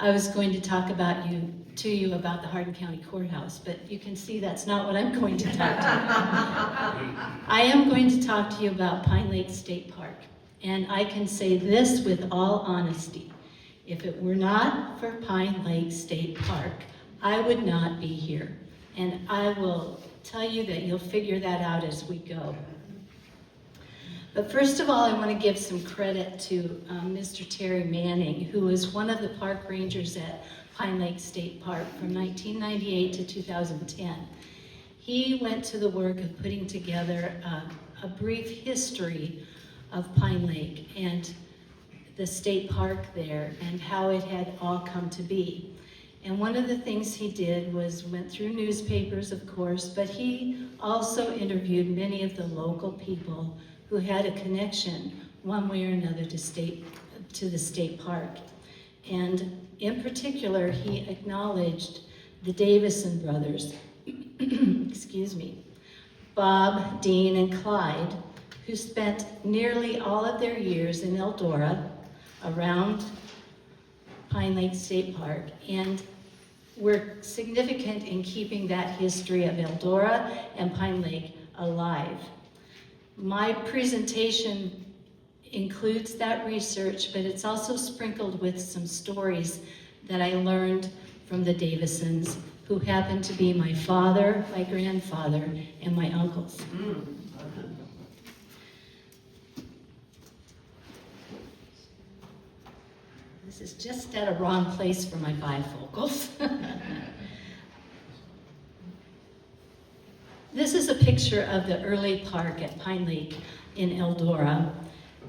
I was going to talk to you about the Hardin County Courthouse, but you can see that's not what I'm going to talk to you about. I am going to talk to you about Pine Lake State Park, and I can say this with all honesty. If it were not for Pine Lake State Park, I would not be here, and I will tell you that you'll figure that out as we go. But first of all, I want to give some credit to Mr. Terry Manning, who was one of the park rangers at Pine Lake State Park from 1998 to 2010. He went to the work of putting together a brief history of Pine Lake and the state park there and how it had all come to be. And one of the things he did was went through newspapers, of course, but he also interviewed many of the local people who had a connection one way or another to the state park. And in particular, he acknowledged the Davison brothers, excuse me, Bob, Dean, and Clyde, who spent nearly all of their years in Eldora around Pine Lake State Park and were significant in keeping that history of Eldora and Pine Lake alive. My presentation includes that research, but it's also sprinkled with some stories that I learned from the Davisons, who happen to be my father, my grandfather, and my uncles. This is just at a wrong place for my bifocals. This is a picture of the early park at Pine Lake in Eldora.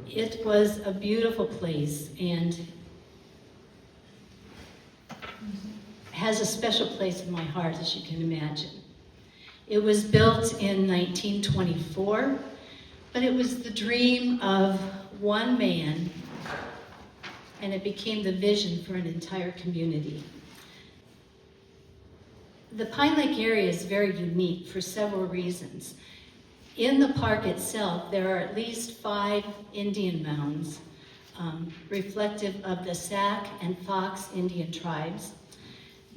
It was a beautiful place and has a special place in my heart, as you can imagine. It was built in 1924, but it was the dream of one man, and it became the vision for an entire community. The Pine Lake area is very unique for several reasons. In the park itself, there are at least 5 Indian mounds reflective of the Sac and Fox Indian tribes.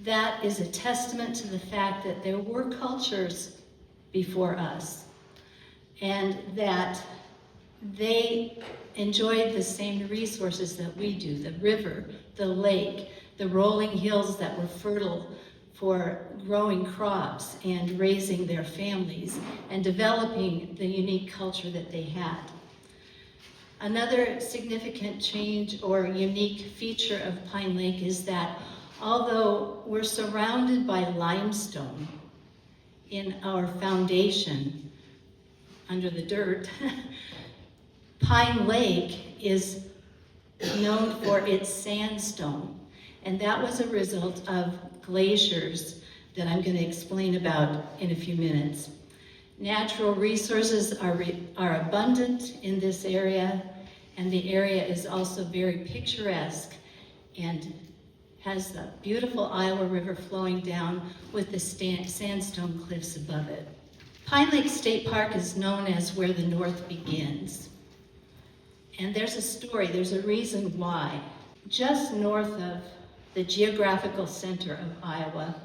That is a testament to the fact that there were cultures before us and that they enjoyed the same resources that we do, the river, the lake, the rolling hills that were fertile for growing crops and raising their families and developing the unique culture that they had. Another significant change or unique feature of Pine Lake is that although we're surrounded by limestone in our foundation under the dirt, Pine Lake is known for its sandstone, and that was a result of glaciers that I'm going to explain about in a few minutes. Natural resources are abundant in this area, and the area is also very picturesque and has the beautiful Iowa River flowing down with the sandstone cliffs above it. Pine Lake State Park is known as where the North begins. And there's a story, there's a reason why. Just north of the geographical center of Iowa,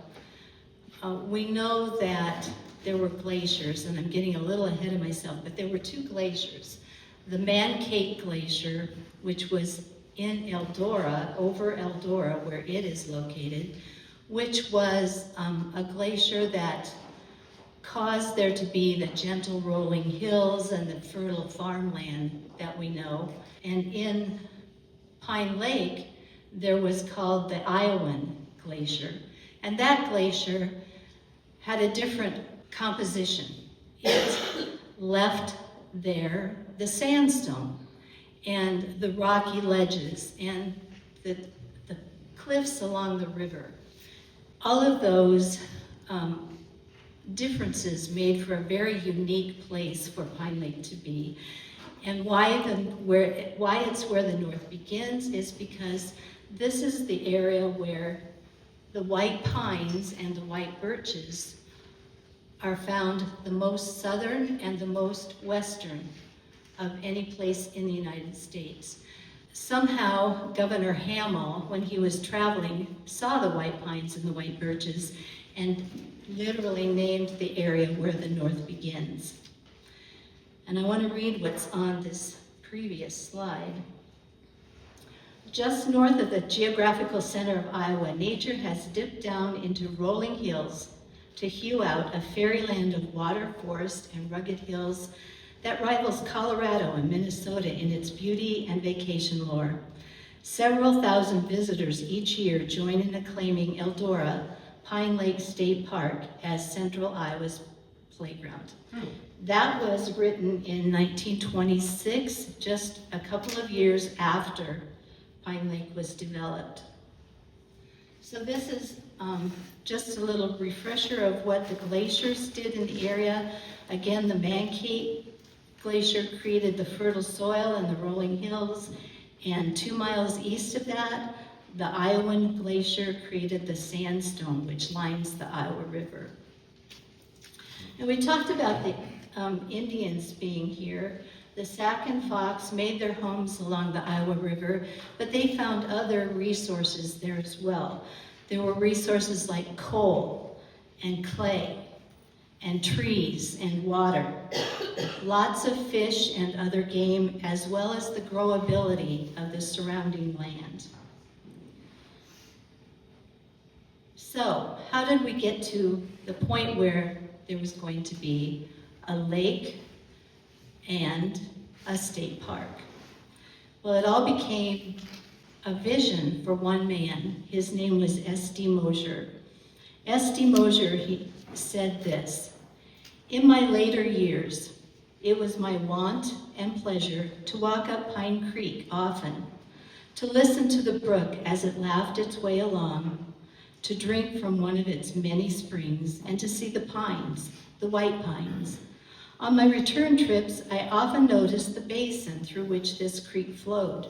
we know that there were glaciers, and I'm getting a little ahead of myself, but there were 2 glaciers. The Man Cake Glacier, which was in Eldora, over Eldora, where it is located, which was a glacier that caused there to be the gentle rolling hills and the fertile farmland that we know. And in Pine Lake, there was called the Iowan Glacier. And that glacier had a different composition. It left there the sandstone and the rocky ledges and the cliffs along the river. All of those differences made for a very unique place for Pine Lake to be. And why it's where the North begins is because this is the area where the white pines and the white birches are found the most southern and the most western of any place in the United States. somehow Governor Hamill, when he was traveling, saw the white pines and the white birches and literally named the area where the north begins. And I want to read what's on this previous slide. Just north of the geographical center of Iowa, nature has dipped down into rolling hills to hew out a fairyland of water, forest, and rugged hills that rivals Colorado and Minnesota in its beauty and vacation lore. Several thousand visitors each year join in acclaiming Eldora, Pine Lake State Park, as Central Iowa's playground. That was written in 1926, just a couple of years after Pine Lake was developed. So this is just a little refresher of what the glaciers did in the area. Again, the Mankate Glacier created the fertile soil and the rolling hills, and 2 miles east of that, the Iowan Glacier created the sandstone, which lines the Iowa River. And we talked about the Indians being here. The Sac and Fox made their homes along the Iowa River, but they found other resources there as well. There were resources like coal and clay and trees and water, lots of fish and other game, as well as the growability of the surrounding land. So, how did we get to the point where there was going to be a lake and a state park? Well, it all became a vision for one man. His name was S.D. Mosier. S.D. Mosier, he said this: "In my later years, it was my wont and pleasure to walk up Pine Creek often, to listen to the brook as it laughed its way along, to drink from one of its many springs, and to see the pines, the white pines. On my return trips, I often noticed the basin through which this creek flowed,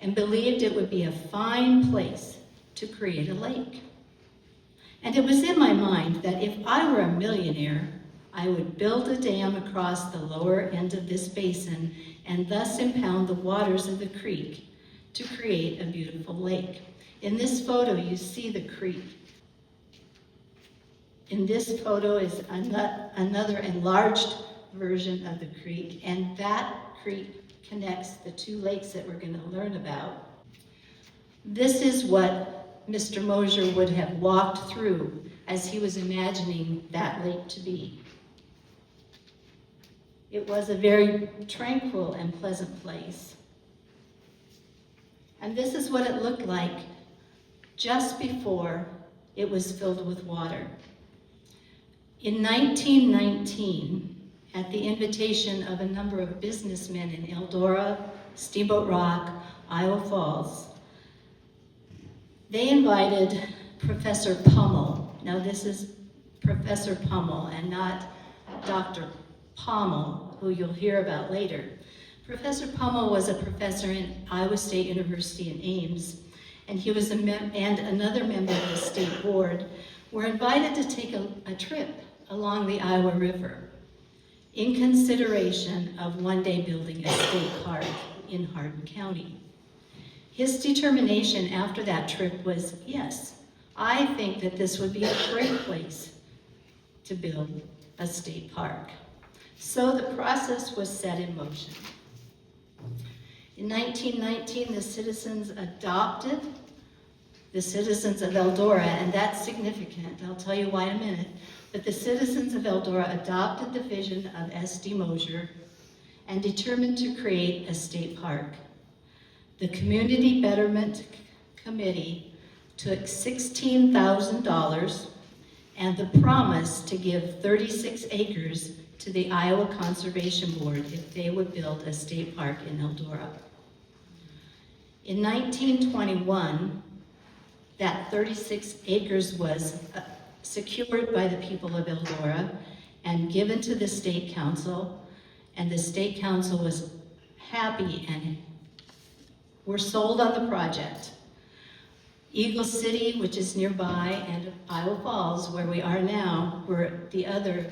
and believed it would be a fine place to create a lake. And it was in my mind that if I were a millionaire, I would build a dam across the lower end of this basin and thus impound the waters of the creek to create a beautiful lake." In this photo, you see the creek. In this photo is another enlarged version of the creek, and that creek connects the two lakes that we're going to learn about. This is what Mr. Mosier would have walked through as he was imagining that lake to be. It was a very tranquil and pleasant place. And this is what it looked like just before it was filled with water. In 1919, at the invitation of a number of businessmen in Eldora, Steamboat Rock, Iowa Falls, they invited Professor Pummel. Now this is Professor Pummel and not Dr. Pommel, who you'll hear about later. Professor Pummel was a professor in Iowa State University in Ames, and he was and another member of the state board were invited to take a trip along the Iowa River in consideration of one day building a state park in Hardin County. His determination after that trip was, yes, I think that this would be a great place to build a state park. So the process was set in motion. In 1919, the citizens of Eldora, and that's significant, I'll tell you why in a minute, but the citizens of Eldora adopted the vision of S.D. Mosier and determined to create a state park. The Community Betterment Committee took $16,000 and the promise to give 36 acres to the Iowa Conservation Board if they would build a state park in Eldora. In 1921, that 36 acres was secured by the people of Eldora and given to the State Council, and the State Council was happy and were sold on the project. Eagle City, which is nearby, and Iowa Falls, where we are now, were the other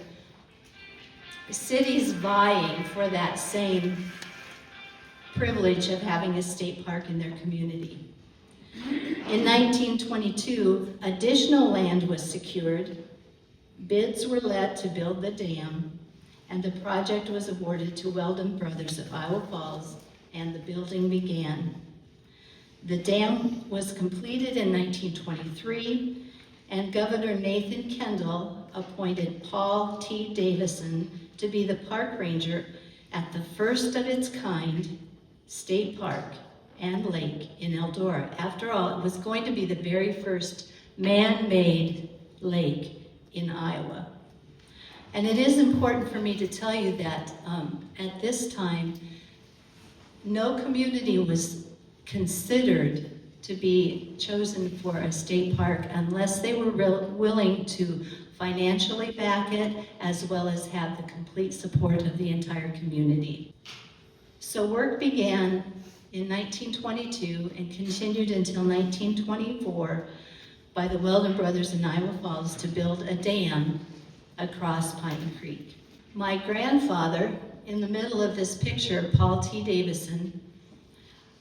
cities vying for that same privilege of having a state park in their community. In 1922, additional land was secured, bids were let to build the dam, and the project was awarded to Weldon Brothers of Iowa Falls, and the building began. The dam was completed in 1923, and Governor Nathan Kendall appointed Paul T. Davison to be the park ranger at the first of its kind state park and lake in Eldora. After all, it was going to be the very first man-made lake in Iowa. And it is important for me to tell you that at this time, no community was considered to be chosen for a state park unless they were willing to financially back it, as well as have the complete support of the entire community. So work began in 1922 and continued until 1924 by the Weldon Brothers in Iowa Falls to build a dam across Pine Creek. My grandfather, in the middle of this picture, Paul T. Davison,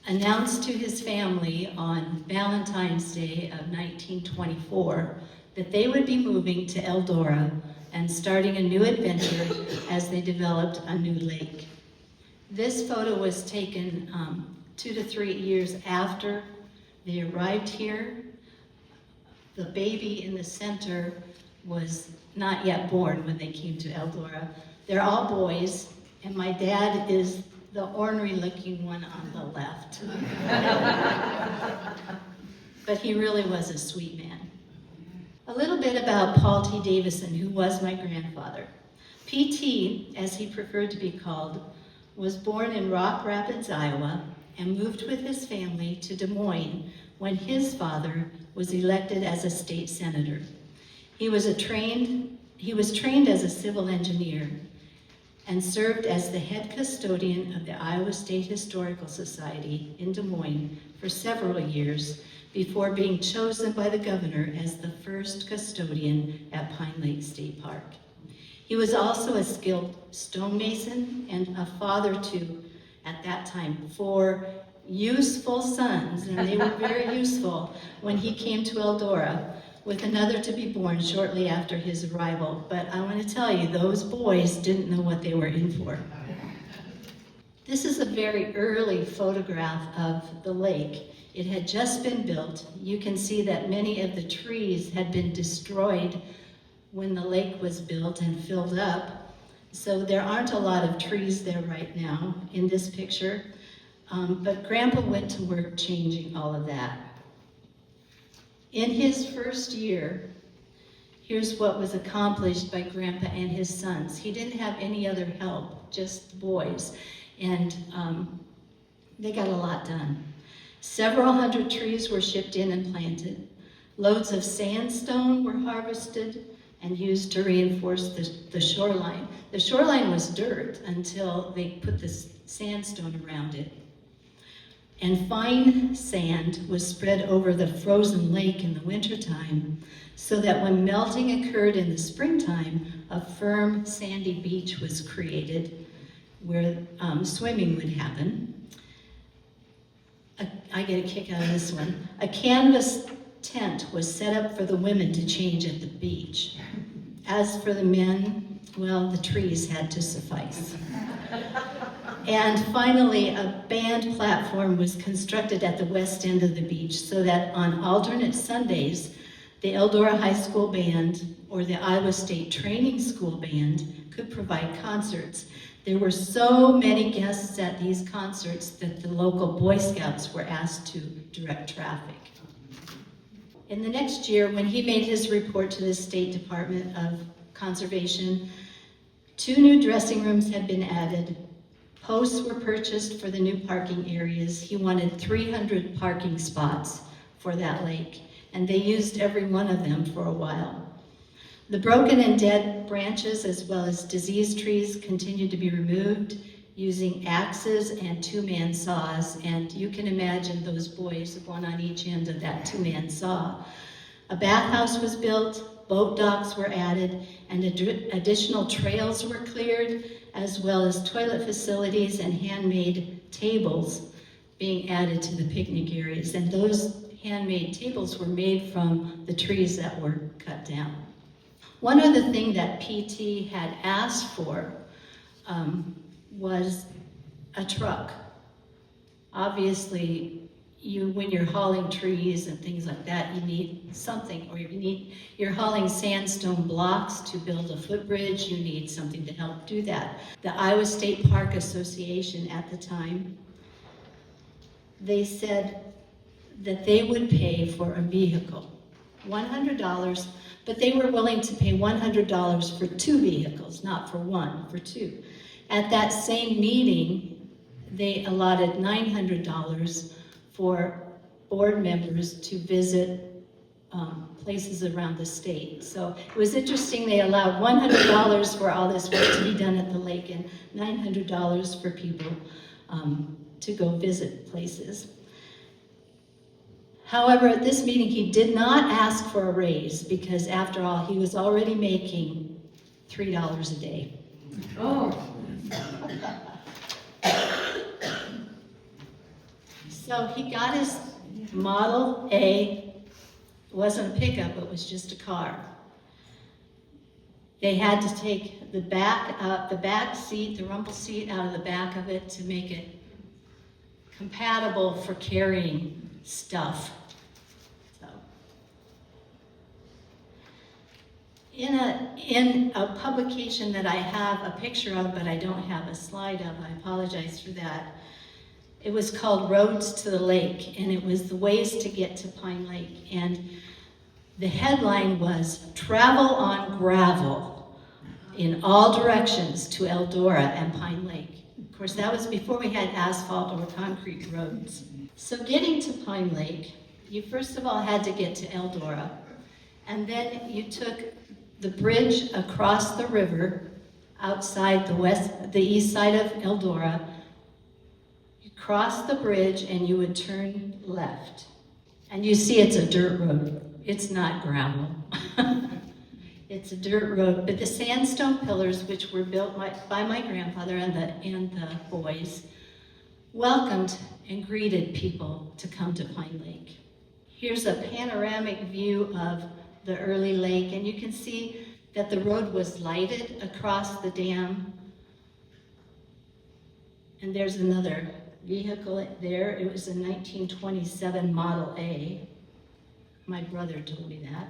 announced to his family on Valentine's Day of 1924 that they would be moving to Eldora and starting a new adventure as they developed a new lake. This photo was taken 2 to 3 years after they arrived here. The baby in the center was not yet born when they came to Eldora. They're all boys, and my dad is the ornery-looking one on the left. But he really was a sweet man. A little bit about Paul T. Davison, who was my grandfather. PT, as he preferred to be called, was born in Rock Rapids, Iowa, and moved with his family to Des Moines when his father was elected as a state senator. He was trained as a civil engineer and served as the head custodian of the Iowa State Historical Society in Des Moines for several years before being chosen by the governor as the first custodian at Pine Lake State Park. He was also a skilled stonemason and a father to, at that time, 4 useful sons, and they were very useful when he came to Eldora, with another to be born shortly after his arrival. But I want to tell you, those boys didn't know what they were in for. This is a very early photograph of the lake. It had just been built. You can see that many of the trees had been destroyed when the lake was built and filled up. So there aren't a lot of trees there right now in this picture. But Grandpa went to work changing all of that. In his first year, here's what was accomplished by Grandpa and his sons. He didn't have any other help, just the boys. And they got a lot done. Several hundred trees were shipped in and planted. Loads of sandstone were harvested and used to reinforce the shoreline. The shoreline was dirt until they put the sandstone around it. And fine sand was spread over the frozen lake in the wintertime so that when melting occurred in the springtime, a firm sandy beach was created where swimming would happen. I get a kick out of this one. A canvas tent was set up for the women to change at the beach. As for the men, well, the trees had to suffice. And finally, a band platform was constructed at the west end of the beach so that on alternate Sundays, the Eldora High School Band or the Iowa State Training School Band could provide concerts. There were so many guests at these concerts that the local Boy Scouts were asked to direct traffic. In the next year, when he made his report to the State Department of Conservation, 2 new dressing rooms had been added. Posts were purchased for the new parking areas. He wanted 300 parking spots for that lake, and they used every one of them for a while. The broken and dead branches, as well as diseased trees, continued to be removed using axes and 2-man saws, and you can imagine those boys, one on each end of that 2-man saw. A bathhouse was built, boat docks were added, and additional trails were cleared, as well as toilet facilities and handmade tables being added to the picnic areas, and those handmade tables were made from the trees that were cut down. One other thing that PT had asked for was a truck. Obviously, when you're hauling trees and things like that, you need something, or you're hauling sandstone blocks to build a footbridge, you need something to help do that. The Iowa State Park Association at the time, they said that they would pay for a vehicle, $100, but they were willing to pay $100 for 2 vehicles, not for 1, for 2. At that same meeting, they allotted $900 for board members to visit places around the state. So it was interesting, they allowed $100 for all this work to be done at the lake and $900 for people to go visit places. However, at this meeting, he did not ask for a raise because, after all, he was already making $3 a day. Oh. So he got his Model A. It wasn't a pickup, it was just a car. They had to take the back seat, the rumble seat out of the back of it to make it compatible for carrying stuff. So, in a publication that I have a picture of, but I don't have a slide of, I apologize for that. It was called Roads to the Lake, and it was the ways to get to Pine Lake. And the headline was, "Travel on Gravel in all directions to Eldora and Pine Lake." Of course, that was before we had asphalt or concrete roads. So getting to Pine Lake, you first of all had to get to Eldora, and then you took the bridge across the river outside the east side of Eldora. You cross the bridge and you would turn left. And you see it's a dirt road. It's not gravel. It's a dirt road, but the sandstone pillars, which were built by my grandfather and the boys, welcomed and greeted people to come to Pine Lake. Here's a panoramic view of the early lake, and you can see that the road was lighted across the dam. And there's another vehicle there. It was a 1927 Model A. My brother told me that.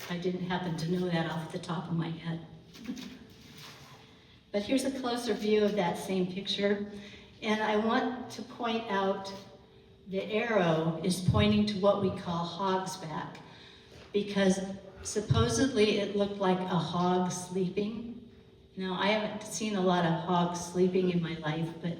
I didn't happen to know that off the top of my head. But here's a closer view of that same picture. And I want to point out the arrow is pointing to what we call Hog's Back, because supposedly it looked like a hog sleeping. Now, I haven't seen a lot of hogs sleeping in my life, but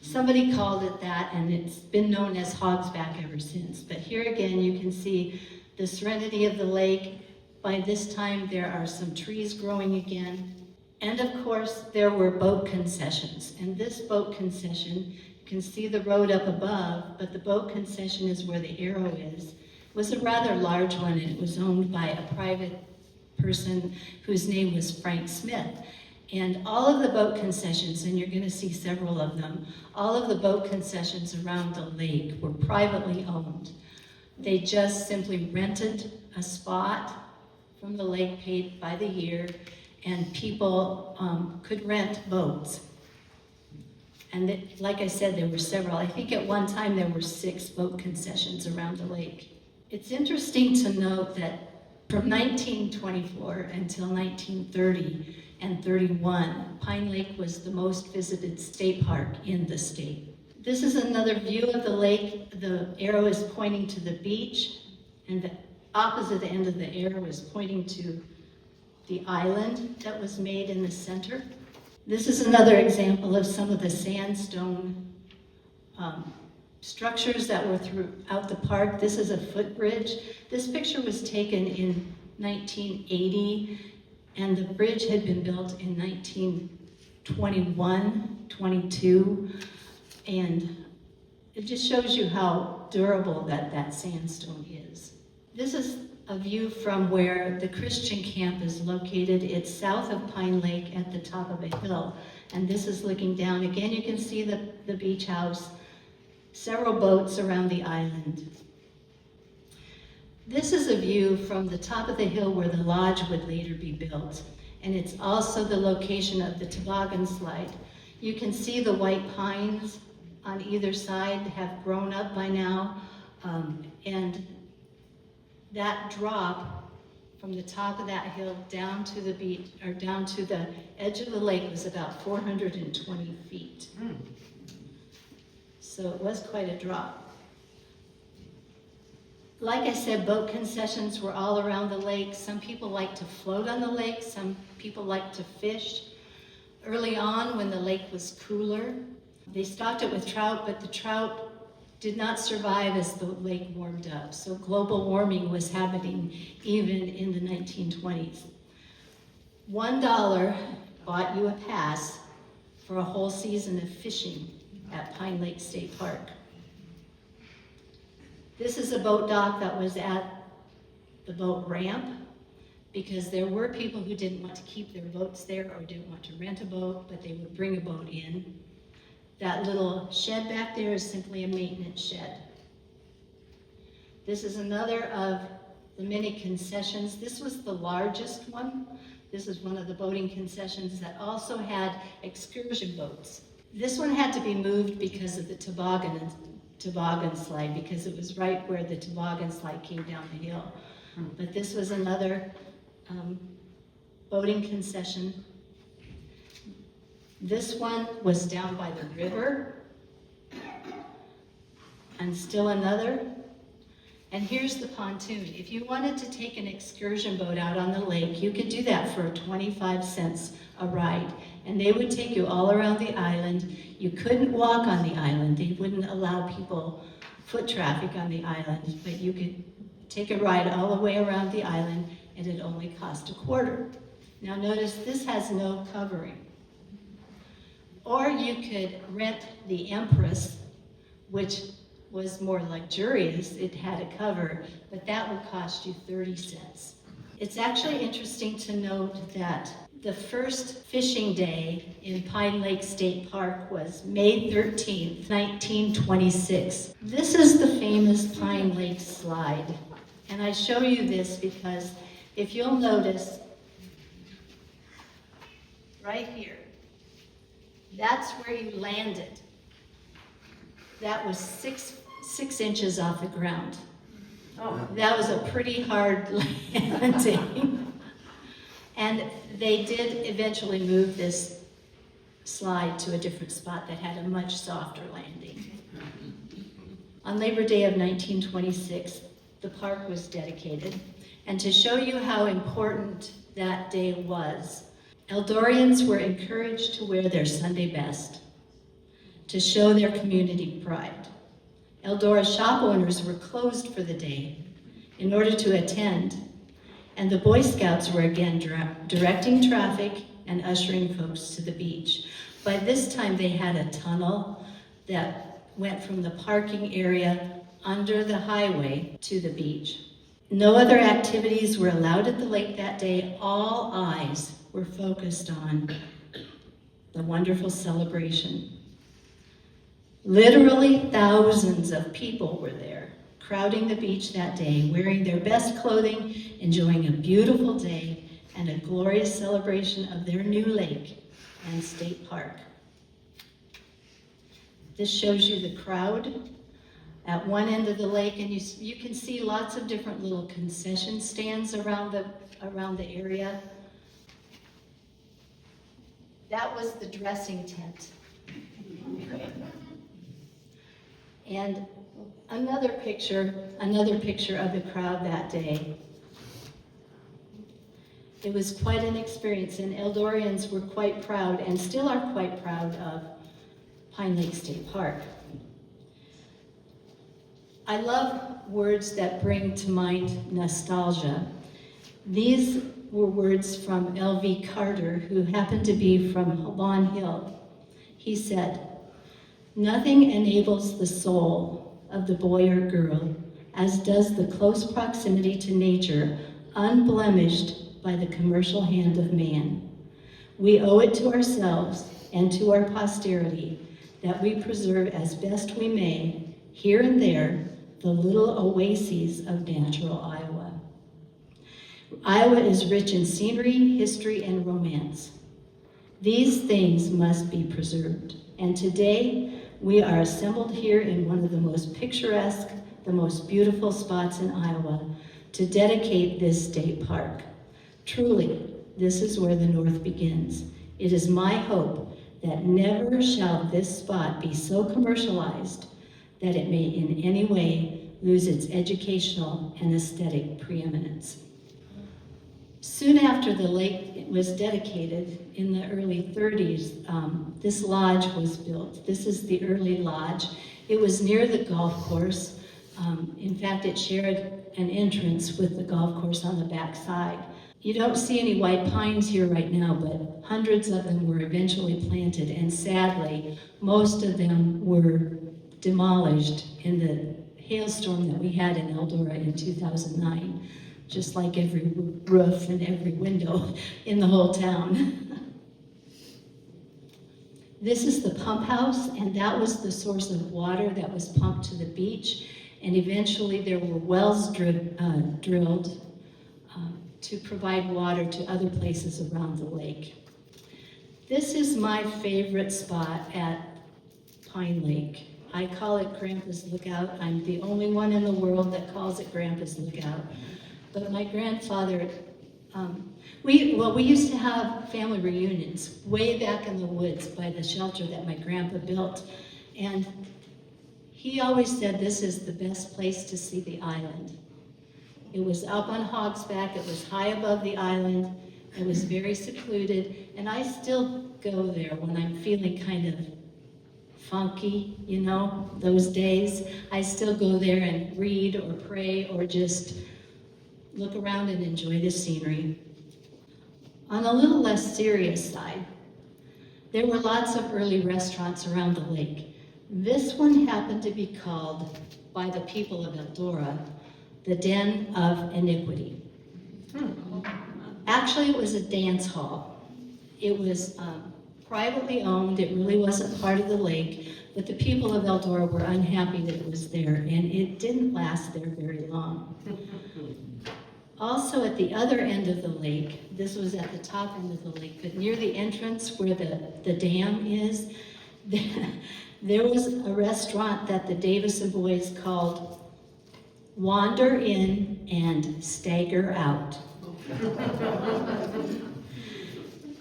somebody called it that, and it's been known as Hog's Back ever since. But here again, you can see the serenity of the lake. By this time, there are some trees growing again. And of course, there were boat concessions. And this boat concession, you can see the road up above, but the boat concession is where the arrow is. It was a rather large one, and it was owned by a private person whose name was Frank Smith. And all of the boat concessions, and you're going to see several of them, all of the boat concessions around the lake were privately owned. They just simply rented a spot from the lake, paid by the year, and people could rent boats. And like I said, there were several. I think at one time there were 6 boat concessions around the lake. It's interesting to note that from 1924 until 1930 and 31, Pine Lake was the most visited state park in the state. This is another view of the lake. The arrow is pointing to the beach, and the opposite end of the arrow is pointing to the island that was made in the center. This is another example of some of the sandstone structures that were throughout the park. This is a footbridge. This picture was taken in 1980, and the bridge had been built in 1921, 22, and it just shows you how durable that sandstone is. This is a view from where the Christian camp is located. It's south of Pine Lake at the top of a hill. And this is looking down. Again, you can see the beach house, several boats around the island. This is a view from the top of the hill where the lodge would later be built. And it's also the location of the toboggan slide. You can see the white pines on either side have grown up by now. And that drop from the top of that hill down to the beach, or down to the edge of the lake, was about 420 feet. So it was quite a drop. Like I said, boat concessions were all around the lake. Some people like to float on the lake, some people like to fish. Early on, when the lake was cooler, they stocked it with trout, but the trout did not survive as the lake warmed up. So global warming was happening even in the 1920s. $1 bought you a pass for a whole season of fishing at Pine Lake State Park. This is a boat dock that was at the boat ramp, because there were people who didn't want to keep their boats there or didn't want to rent a boat, but they would bring a boat in. That little shed back there is simply a maintenance shed. This is another of the many concessions. This was the largest one. This is one of the boating concessions that also had excursion boats. This one had to be moved because of the toboggan slide, because it was right where the toboggan slide came down the hill. But this was another boating concession. This one was down by the river, and still another. And here's the pontoon. If you wanted to take an excursion boat out on the lake, you could do that for 25 cents a ride. And they would take you all around the island. You couldn't walk on the island. They wouldn't allow people, foot traffic on the island, but you could take a ride all the way around the island, and it only cost $0.25. Now notice this has no covering. Or you could rent the Empress, which was more luxurious. It had a cover, but that would cost you 30 cents. It's actually interesting to note that the first fishing day in Pine Lake State Park was May 13th, 1926. This is the famous Pine Lake slide. And I show you this because if you'll notice, right here, that's where you landed. That was six inches off the ground. Oh. That was a pretty hard landing. And they did eventually move this slide to a different spot that had a much softer landing. On Labor Day of 1926, the park was dedicated. And to show you how important that day was, Eldorians were encouraged to wear their Sunday best to show their community pride. Eldora shop owners were closed for the day in order to attend, and the Boy Scouts were again directing traffic and ushering folks to the beach. By this time, they had a tunnel that went from the parking area under the highway to the beach. No other activities were allowed at the lake that day. All eyes were focused on the wonderful celebration. Literally thousands of people were there, crowding the beach that day, wearing their best clothing, enjoying a beautiful day and a glorious celebration of their new lake and state park. This shows you the crowd at one end of the lake, and you can see lots of different little concession stands around the area. That was the dressing tent. And another picture of the crowd that day. It was quite an experience, and Eldorians were quite proud, and still are quite proud, of Pine Lake State Park. I love words that bring to mind nostalgia. These were words from L.V. Carter, who happened to be from Lawn Hill. He said, "Nothing enables the soul of the boy or girl as does the close proximity to nature, unblemished by the commercial hand of man. We owe it to ourselves and to our posterity that we preserve as best we may, here and there, the little oases of natural Iowa. Iowa is rich in scenery, history, and romance. These things must be preserved, and today we are assembled here in one of the most picturesque, the most beautiful spots in Iowa to dedicate this state park. Truly, this is where the North begins. It is my hope that never shall this spot be so commercialized that it may in any way lose its educational and aesthetic preeminence. Soon after the lake was dedicated in the early 30s, this lodge was built. This is the early lodge. It was near the golf course. In fact, it shared an entrance with the golf course on the back side. You don't see any white pines here right now, but hundreds of them were eventually planted, and sadly, most of them were demolished in the hailstorm that we had in Eldora in 2009, just like every roof and every window in the whole town. This is the pump house, and that was the source of water that was pumped to the beach, and eventually there were wells drilled to provide water to other places around the lake. This is my favorite spot at Pine Lake. I call it Grandpa's Lookout. I'm the only one in the world that calls it Grandpa's Lookout. But my grandfather, we used to have family reunions way back in the woods by the shelter that my grandpa built. And he always said this is the best place to see the island. It was up on Hogsback, it was high above the island, it was very secluded, and I still go there when I'm feeling kind of funky, you know, those days. I still go there and read or pray or just look around and enjoy the scenery. On a little less serious side, there were lots of early restaurants around the lake. This one happened to be called, by the people of Eldora, the Den of Iniquity. Actually, it was a dance hall. It was privately owned. It really wasn't part of the lake, but the people of Eldora were unhappy that it was there, and it didn't last there very long. Also, at the other end of the lake, this was at the top end of the lake, but near the entrance where the dam is, there was a restaurant that the Davison boys called Wander In and Stagger Out.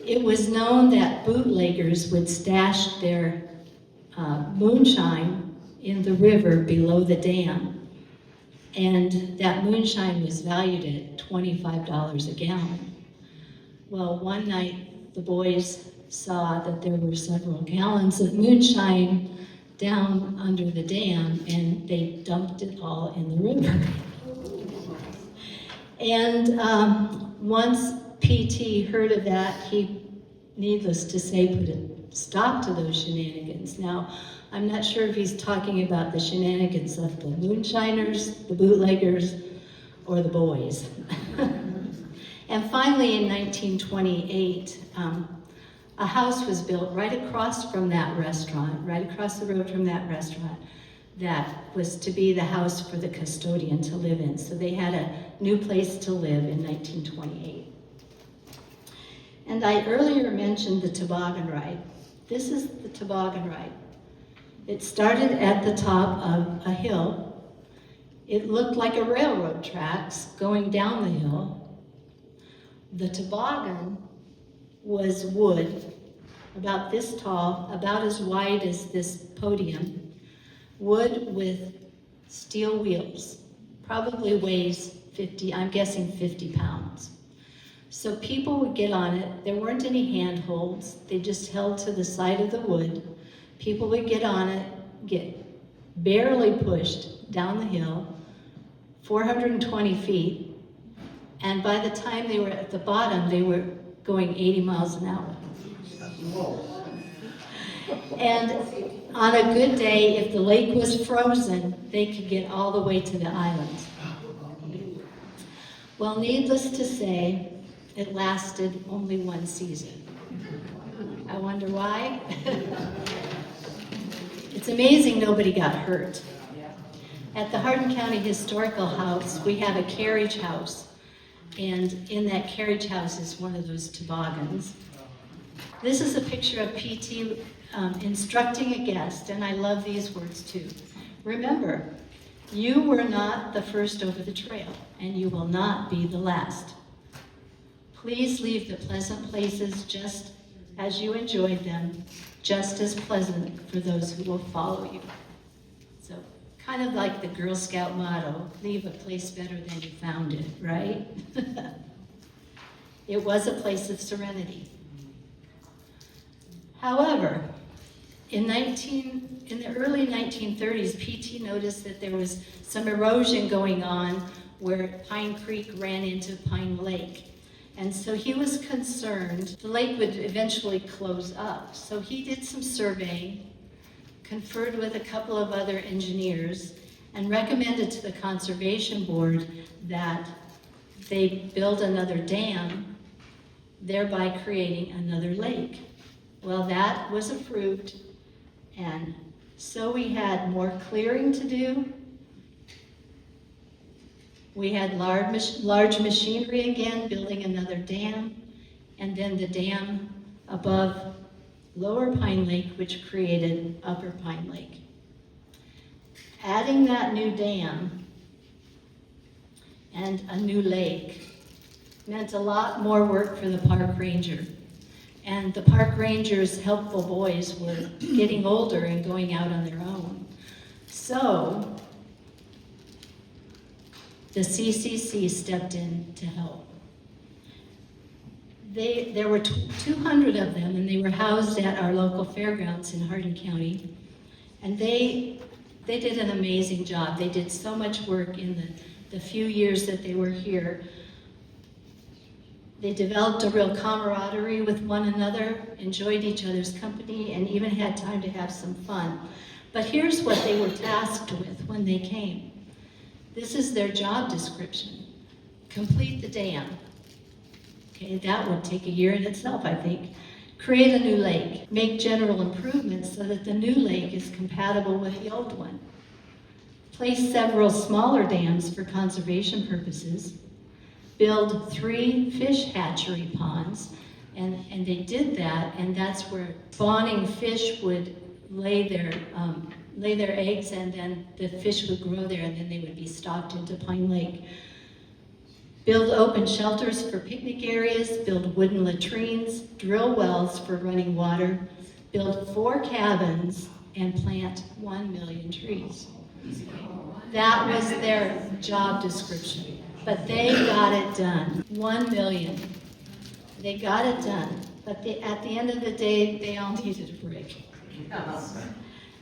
It was known that bootleggers would stash their moonshine in the river below the dam, and that moonshine was valued at $25 a gallon. Well, one night the boys saw that there were several gallons of moonshine down under the dam, and they dumped it all in the river. And once PT heard of that, he, needless to say, put a stop to those shenanigans. Now, I'm not sure if he's talking about the shenanigans of the moonshiners, the bootleggers, or the boys. And finally, in 1928, a house was built right across from that restaurant, right across the road from that restaurant, that was to be the house for the custodian to live in. So they had a new place to live in 1928. And I earlier mentioned the toboggan ride. This is the toboggan ride. It started at the top of a hill. It looked like a railroad tracks going down the hill. The toboggan was wood, about this tall, about as wide as this podium, wood with steel wheels, probably weighs 50, I'm guessing 50 pounds. So people would get on it. There weren't any handholds. They just held to the side of the wood. People would get on it, get barely pushed down the hill, 420 feet, and by the time they were at the bottom, they were going 80 miles an hour. And on a good day, if the lake was frozen, they could get all the way to the island. Well, needless to say, it lasted only one season. I wonder why? It's amazing nobody got hurt. At the Hardin County Historical House, we have a carriage house, and in that carriage house is one of those toboggans. This is a picture of PT instructing a guest, and I love these words too. Remember, you were not the first over the trail, and you will not be the last. Please leave the pleasant places just as you enjoyed them, just as pleasant for those who will follow you. So, kind of like the Girl Scout motto, leave a place better than you found it, right? It was a place of serenity. However, in the early 1930s, PT noticed that there was some erosion going on where Pine Creek ran into Pine Lake. And so he was concerned the lake would eventually close up. So he did some surveying, conferred with a couple of other engineers, and recommended to the Conservation Board that they build another dam, thereby creating another lake. Well, that was approved, and so we had more clearing to do. We had large machinery again, building another dam, and then the dam above Lower Pine Lake, which created Upper Pine Lake. Adding that new dam and a new lake meant a lot more work for the park ranger. And the park ranger's helpful boys were getting older and going out on their own. So the CCC stepped in to help. There were 200 of them, and they were housed at our local fairgrounds in Hardin County. And they did an amazing job. They did so much work in the few years that they were here. They developed a real camaraderie with one another, enjoyed each other's company, and even had time to have some fun. But here's what they were tasked with when they came. This is their job description. Complete the dam. Okay, that would take a year in itself, I think. Create a new lake. Make general improvements so that the new lake is compatible with the old one. Place several smaller dams for conservation purposes. Build 3 fish hatchery ponds, and they did that, and that's where spawning fish would lay their eggs, and then the fish would grow there, and then they would be stocked into Pine Lake. Build open shelters for picnic areas, build wooden latrines, drill wells for running water, build 4 cabins, and plant 1 million trees. That was their job description. But they got it done. 1 million. They got it done. But at the end of the day, they all needed a break.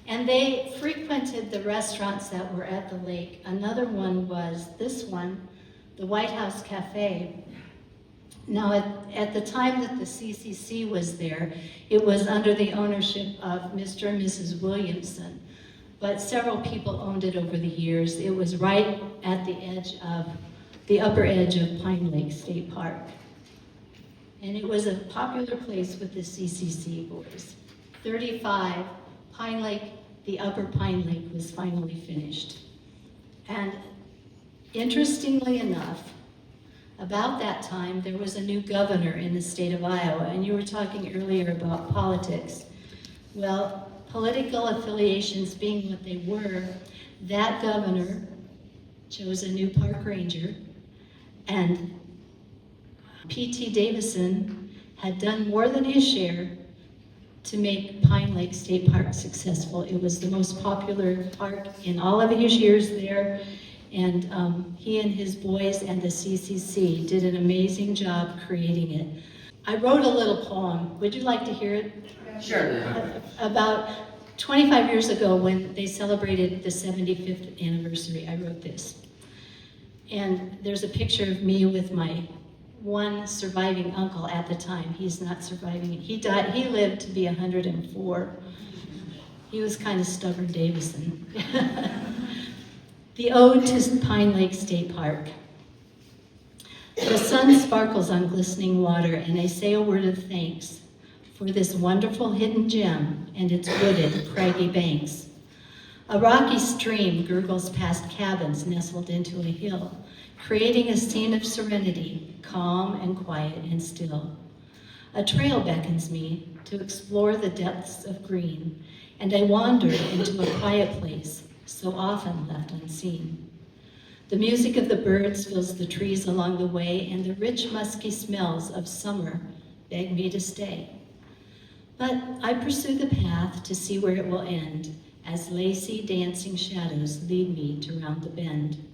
And they frequented the restaurants that were at the lake. Another one was this one, the White House Cafe. Now, at the time that the CCC was there, it was under the ownership of Mr. and Mrs. Williamson. But several people owned it over the years. It was right at the upper edge of Pine Lake State Park. And it was a popular place with the CCC boys. 35, Pine Lake, the upper Pine Lake was finally finished. And interestingly enough, about that time, there was a new governor in the state of Iowa, and you were talking earlier about politics. Well, political affiliations being what they were, that governor chose a new park ranger, and P.T. Davison had done more than his share to make Pine Lake State Park successful. It was the most popular park in all of his years there, and he and his boys and the CCC did an amazing job creating it. I wrote a little poem. Would you like to hear it? Sure. About 25 years ago, when they celebrated the 75th anniversary, I wrote this. And there's a picture of me with my one surviving uncle at the time. He's not surviving. He died. He lived to be 104. He was kind of stubborn Davison. The Ode to Pine Lake State Park. The sun sparkles on glistening water, and I say a word of thanks for this wonderful hidden gem and its wooded, craggy banks. A rocky stream gurgles past cabins nestled into a hill, creating a scene of serenity, calm and quiet and still. A trail beckons me to explore the depths of green, and I wander into a quiet place, so often left unseen. The music of the birds fills the trees along the way, and the rich musky smells of summer beg me to stay. But I pursue the path to see where it will end, as lacy dancing shadows lead me to round the bend.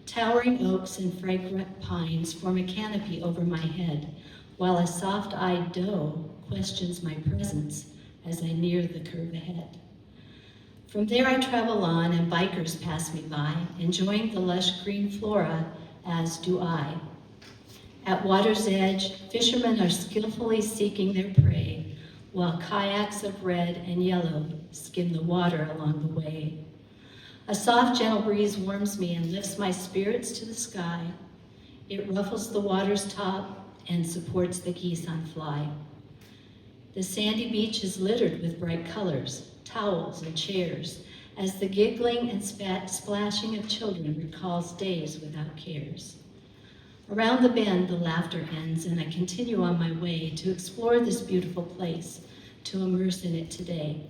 Towering oaks and fragrant pines form a canopy over my head, while a soft-eyed doe questions my presence as I near the curve ahead. From there I travel on, and bikers pass me by, enjoying the lush green flora, as do I. At water's edge, fishermen are skillfully seeking their prey, while kayaks of red and yellow skim the water along the way. A soft, gentle breeze warms me and lifts my spirits to the sky. It ruffles the water's top and supports the geese on fly. The sandy beach is littered with bright colors, towels and chairs, as the giggling and splashing of children recalls days without cares. Around the bend, the laughter ends, and I continue on my way to explore this beautiful place, to immerse in it today.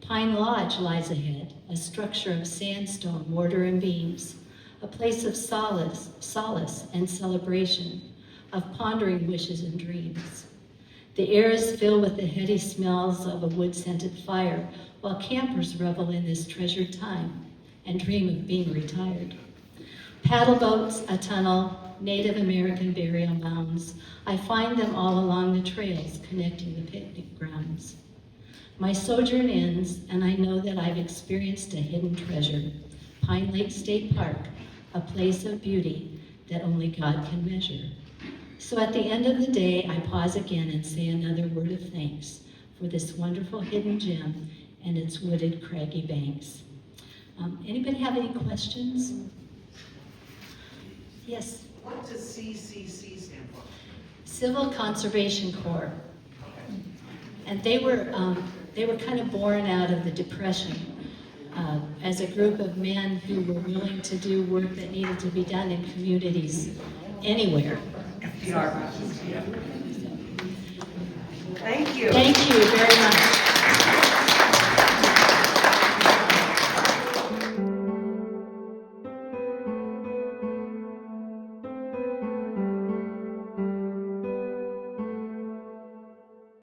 Pine Lodge lies ahead, a structure of sandstone, mortar, and beams, a place of solace and celebration, of pondering wishes and dreams. The air is filled with the heady smells of a wood-scented fire, while campers revel in this treasured time and dream of being retired. Paddle boats, a tunnel, Native American burial mounds, I find them all along the trails connecting the picnic grounds. My sojourn ends, and I know that I've experienced a hidden treasure, Pine Lake State Park, a place of beauty that only God can measure. So at the end of the day, I pause again and say another word of thanks for this wonderful hidden gem and its wooded, craggy banks. Anybody have any questions? Yes? What does CCC stand for? Civil Conservation Corps. And they were kind of born out of the Depression as a group of men who were willing to do work that needed to be done in communities anywhere. FDR. Thank you. Thank you very much.